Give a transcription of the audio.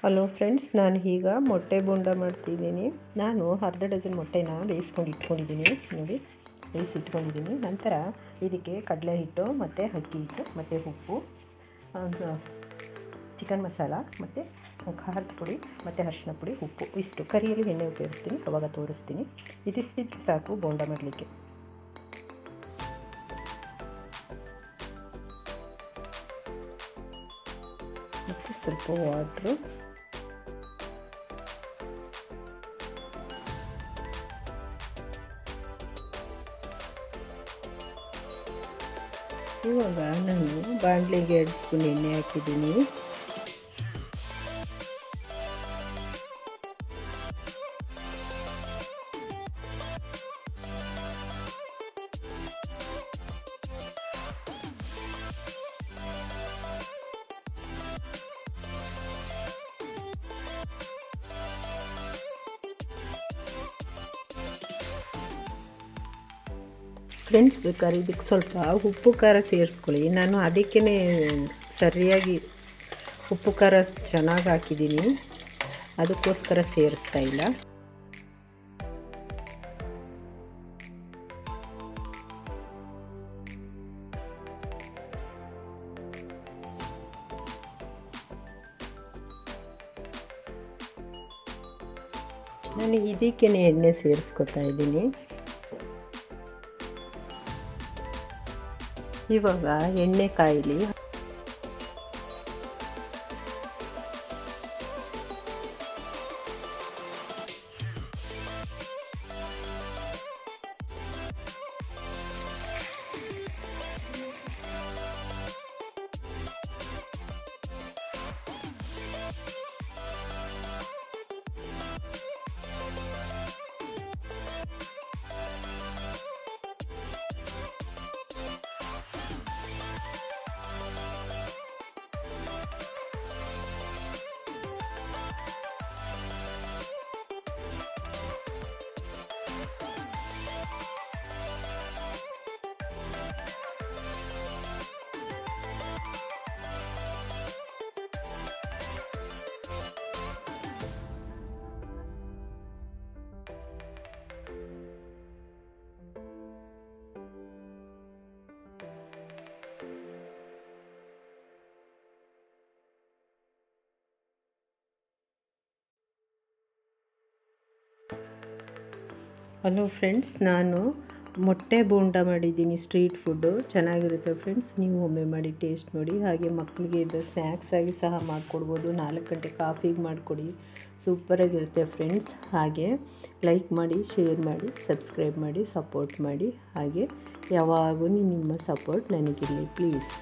Hello friends, ನಾನು ಈಗ ಮೊಟ್ಟೆ ಬೋಂಡ ಮಾಡ್ತಿದ್ದೀನಿ. ನಾನು ಅರ್ಧ ಡಜನ್ ಮೊಟ್ಟೆನ ಬೇಯಿಸ್ಕೊಂಡು ಇಟ್ಕೊಂಡಿದ್ದೀನಿ. ನೋಡಿ, ಬೇಯಿಸಿಟ್ಕೊಂಡಿದ್ದೀನಿ. ನಂತರ ಇದಕ್ಕೆ ಕಡಲೆ ಹಿಟ್ಟು ಮತ್ತು ಅಕ್ಕಿ ಹಿಟ್ಟು ಮತ್ತು ಉಪ್ಪು, ಚಿಕನ್ ಮಸಾಲ ಮತ್ತು ಖಾರದ ಪುಡಿ ಮತ್ತು ಅರಿಶಿನ ಪುಡಿ, ಉಪ್ಪು ಇಷ್ಟು. ಕರಿಯಲ್ಲಿ ಎಣ್ಣೆ ಉಪಯೋಗಿಸ್ತೀನಿ, ಅವಾಗ ತೋರಿಸ್ತೀನಿ. ಇದಿಷ್ಟಿದ್ರೆ ಸಾಕು ಬೋಂಡ ಮಾಡಲಿಕ್ಕೆ. ಮತ್ತು ಸ್ವಲ್ಪ ವಾಟ್ರು, ಇವಾಗ ನಾನು ಬಾಣಲೆಗೆ 2 ಸ್ಪೂನ್ ಎಣ್ಣೆ ಹಾಕಿದ್ದೀನಿ. ಫ್ರೆಂಡ್ಸ್, ಬೇಕಾದ್ರೆ ಇದಕ್ಕೆ ಸ್ವಲ್ಪ ಉಪ್ಪು ಖಾರ ಸೇರಿಸ್ಕೊಳ್ಳಿ. ನಾನು ಅದಕ್ಕೇ ಸರಿಯಾಗಿ ಉಪ್ಪು ಖಾರ ಚೆನ್ನಾಗಿ ಹಾಕಿದ್ದೀನಿ, ಅದಕ್ಕೋಸ್ಕರ ಸೇರಿಸ್ತಾ ಇಲ್ಲ. ನಾನು ಇದಕ್ಕೇ ಎಣ್ಣೆ ಸೇರಿಸ್ಕೊತಾ ಇದ್ದೀನಿ. ಇವಾಗ ಎಣ್ಣೆ ಕಾಯಲಿ. ಹಲೋ ಫ್ರೆಂಡ್ಸ್, ನಾನು ಮೊಟ್ಟೆ ಬೋಂಡ ಮಾಡಿದ್ದೀನಿ. ಸ್ಟ್ರೀಟ್ ಫುಡ್ಡು ಚೆನ್ನಾಗಿರುತ್ತೆ ಫ್ರೆಂಡ್ಸ್. ನೀವು ಒಮ್ಮೆ ಮಾಡಿ ಟೇಸ್ಟ್ ನೋಡಿ. ಹಾಗೆ ಮಕ್ಕಳಿಗೆ ಇದು ಸ್ನ್ಯಾಕ್ಸ್ ಆಗಿ ಸಹ ಮಾಡಿಕೊಡ್ಬೋದು. 4 ಗಂಟೆ ಕಾಫಿಗೆ ಮಾಡಿಕೊಡಿ, ಸೂಪರಾಗಿರುತ್ತೆ ಫ್ರೆಂಡ್ಸ್. ಹಾಗೆ ಲೈಕ್ ಮಾಡಿ, ಶೇರ್ ಮಾಡಿ, ಸಬ್ಸ್ಕ್ರೈಬ್ ಮಾಡಿ, ಸಪೋರ್ಟ್ ಮಾಡಿ. ಹಾಗೆ ಯಾವಾಗೂ ನಿಮ್ಮ ಸಪೋರ್ಟ್ ನನಗಿರಲಿ ಪ್ಲೀಸ್.